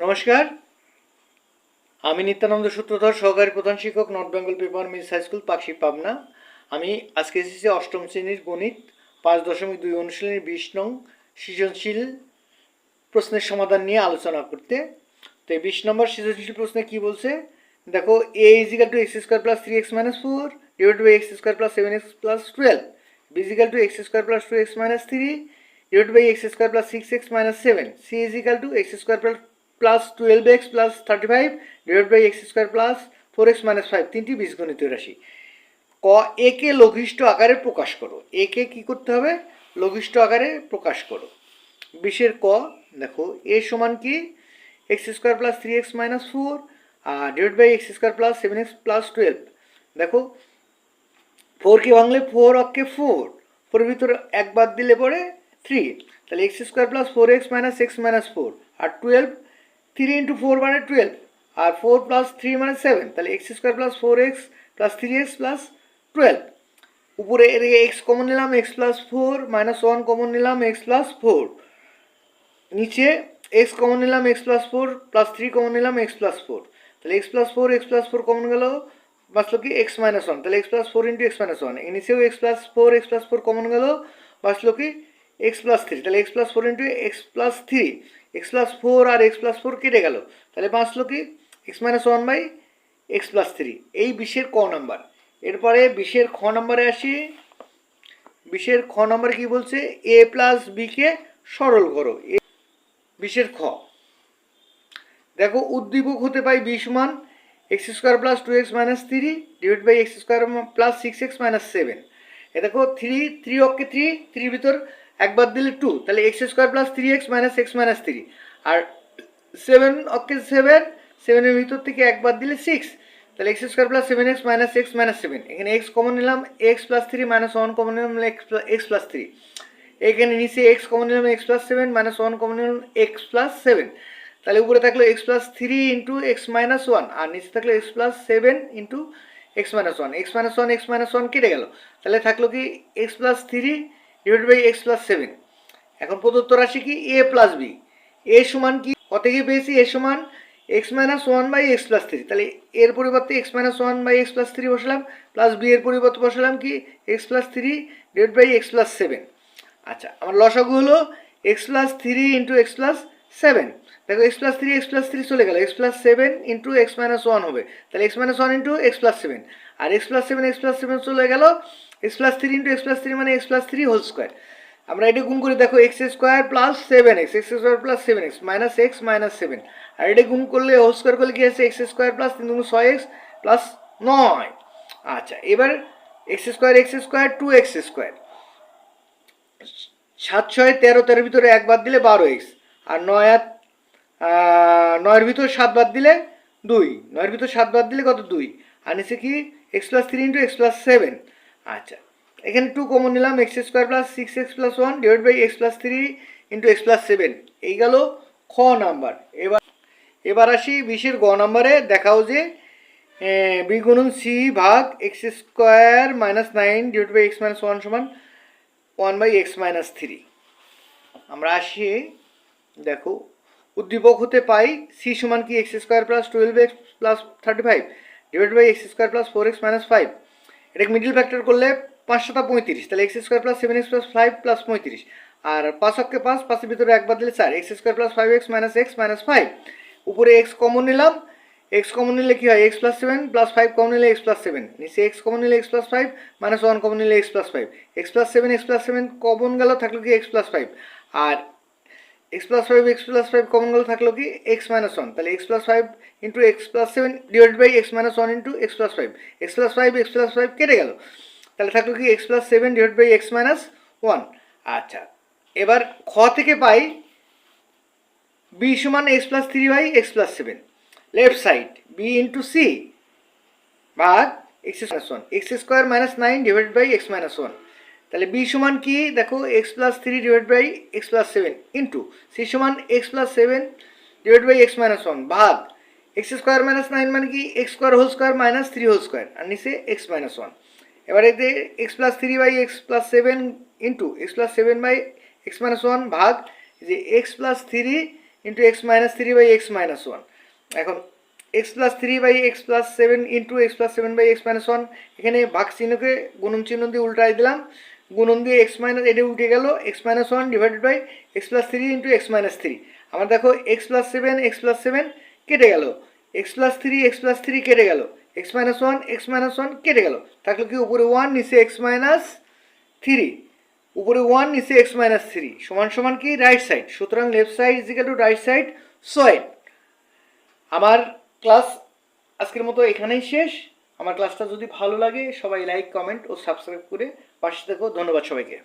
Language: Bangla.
নমস্কার, আমি নিত্যানন্দ সূত্রধর, সহকারী প্রধান শিক্ষক, North Bengal Paper Mills High School, Pakshi, Pabna. আমি আজকে এসেছি অষ্টম শ্রেণীর গণিত 5.2 অনুশীলনী 20 নং সৃজনশীল প্রশ্নের সমাধান নিয়ে আলোচনা করতে। তো এই 20 নম্বর সৃজনশীল প্রশ্নে কি বলছে দেখো, a equal to x square plus 3x minus 4 divide by x square plus 7x plus 12, b equal to x square plus 2x minus 3 divide by x square plus 6x minus 7, c equal to x square plus 12x plus 35 divide by x square plus 4x minus 5। তিনটি বীজগণিতীয় রাশি। ক, এ কে লঘিষ্ঠ আকারে প্রকাশ করো। এ কে কী করতে হবে? লঘিষ্ঠ আকারে প্রকাশ করো। 20-এর ক দেখো, এ সমান কি x square plus 3x minus 4 divide by x square plus 7x plus 12। দেখো 4কে ভাঙলে 4 অক্ষে 4 ভিতরে এক বাদ দিলে পরে 3, তাহলে x square plus 4x minus x minus 4 আর 12, 3 ইন্টু 4 মানে 12 আর 4 প্লাস 3 মানে 7, তাহলে x square plus 4x plus 3x plus 12। উপরে এদিকে এক্স কমন নিলাম, এক্স প্লাস 4 মাইনাস 1 কমন নিলাম, এক্স প্লাস 4। নিচে এক্স কমন নিলাম, এক্স প্লাস 4 প্লাস 3 কমন নিলাম, এক্স প্লাস 4। তাহলে এক্স প্লাস 4 কমন গেল, বাঁচলো কি এক্স মাইনাস 1, তাহলে x plus 4 into x minus 1। নিচেও এক্স প্লাস 4 কমন গেল, বাঁচলো কি এক্স প্লাস 3, তাহলে x plus 4 into x plus 3। X plus 4 আর এক্স প্লাস 4 কেটে গেল, তাহলে বাঁচলো কি x minus 1 by x plus 3। এই 20-এর ক নাম্বার। এরপরে 20-এর খ নাম্বারে আসি। 20-এর খ নাম্বার কি বলছে? এ প্লাস বিকে সরল করো। 20-এর খ দেখো, উদ্দীপক হতে পাই বি সমান x square plus 2x minus 3 divide by x square plus 6x minus 7। এ দেখো 3 অক্ষে 3 ভিতর একবার দিলে 2, তাহলে x square plus 3x minus x minus 3 আর 7 অক্ষে 7 ভিতর থেকে একবার দিলে 6, তাহলে x square plus 7x minus x minus 7। এখানে এক্স কমন নিলাম, এক্স প্লাস 3 মাইনাস 1 কমন নিলাম, এক্স প্লাস 3। এখানে নিচে এক্স কমন নিলাম, এক্স প্লাস 7 মাইনাস 1 কমন নিলাম, এক্স প্লাস 7। তাহলে উপরে থাকলো x plus 3 into x minus 1 আর নিচে থাকলো x plus 7 into x minus 1। X minus 1 কেটে গেল, তাহলে থাকলো কি x plus 3 divide by x plus 7। এখন প্রদত্ত রাশি কি এ প্লাস বি। এ সমান কি কত থেকে পেয়েছি? এ সমান x minus 1 by x plus 3, তাহলে এর পরিবর্তে x minus 1 by x plus 3 বসালাম, প্লাস বি এর পরিবর্তে বসালাম কি x plus 3 divide by x plus 7। আচ্ছা, আমার লসাগু হলো x plus 3 into x plus 7। দেখো এক্স প্লাস 3 চলে গেল, x plus 7 into x minus 1 হবে, তাহলে x minus 1 into x plus 7। আর এক্স প্লাস 7 চলে গেল, x plus 3 into x plus 3 মানে এক্স প্লাস 3 হোল স্কোয়ার। আমরা এটা গুণ করি, দেখো x square plus 7x, x square plus 7x minus x minus 7। আর এটা গুণ করলে হোল স্কোয়ার করলে কি আছে? এক্স স্কোয়ার প্লাস 3 গুণ 6x প্লাস 9। আচ্ছা, এবার এক্স স্কোয়ার 2x স্কোয়ার, 7 6 13, 13 ভিতরে এক বাদ দিলে 12x আর 9 ভিতর 7 বাদ দিলে 2, 9 ভিতর 7 বাদ দিলে কত? 2। আর নিচে কি x plus 3 into x plus 7। আচ্ছা, এখানে 2 কমন নিলাম, x square plus 6x plus 1 divide by x plus 3 into x plus 7। এই গেল খ নাম্বার। এবার আসি 20-এর গ নাম্বারে। দেখাও যে বি গুণন সি ভাগ X square minus 9 divide by x minus 1 সমান 1 বাই এক্স মাইনাস 3। আমরা আসি, দেখো উদ্দীপক হতে পাই সি সমান কি x square plus 12x plus 35 divide by x square plus 4x minus 5। এটাকে মিডিল ফ্যাক্টর করলে 5 7 35, তাহলে x square plus 7x plus 5 plus 35 আর 5 অক্ষে 5, 5-এর ভিতরে একবার দিলে 4, x square plus 5x minus x minus 5। উপরে এক্স কমন নিলাম, এক্স কমন নিলে কি হয়? এক্স প্লাস 7 প্লাস 5 কমন নিলে এক্স প্লাস 7। নিচে এক্স কমন নিলে এক্স প্লাস 5 মাইনাস 1 কমন নিলে x plus 5। X plus 7 common গেল, থাকলো কি এক্স প্লাস 5 আর এক্স প্লাস 5 কমন গেল, থাকলো কি এক্স মাইনাস 1। তাহলে x plus 5 into x plus 7 divide by x minus 1 into x plus 5। X plus 5 কেটে গেল, তাহলে থাকলো কি x plus 7 divide by x minus 1। আচ্ছা, এবার খ থেকে পাই বি সমান X plus 3 by x plus 7। Left side B into C ভাগ X minus 1, X square minus 9 divide by x minus 1। তাহলে বি সমান কি? দেখো x plus 3 divide by x plus 7 into C সমান X plus 7 divide by x minus 1 ভাগ এক্স স্কোয়ার মাইনাস 9 মানে কি x square whole square minus 3 whole square আর নিচে এক্স মাইনাস 1। এবার এতে X plus 3 by x plus 7 into x plus 7 by x minus 1 ভাগ যে X plus 3 into x minus three by x minus one. এখন X plus three by x plus seven into x plus seven by x minus one, এখানে ভাগ চিহ্নকে গুণন চিহ্ন দিয়ে উল্টাই দিলাম, গুণন দিয়ে এক্স মাইনাস এটা উঠে গেল, x minus one divided by x plus three into x minus three. আমার দেখো এক্স প্লাস সেভেন কেটে গেল, এক্স প্লাস থ্রি কেটে গেল, এক্স মাইনাস ওয়ান কেটে গেল, থাকলো কি উপরে ওয়ান নিচে এক্স মাইনাস থ্রি, উপরে ওয়ান নিচে এক্স মাইনাস থ্রি সমান সমান কি রাইট সাইড, সুতরাং left side is equal to right side সয়েড। আমার ক্লাস আজকের মতো এখানেই শেষ। আমার ক্লাসটা যদি ভালো লাগে সবাই লাইক কমেন্ট ও সাবস্ক্রাইব করে পাশে থেকো। ধন্যবাদ সবাইকে।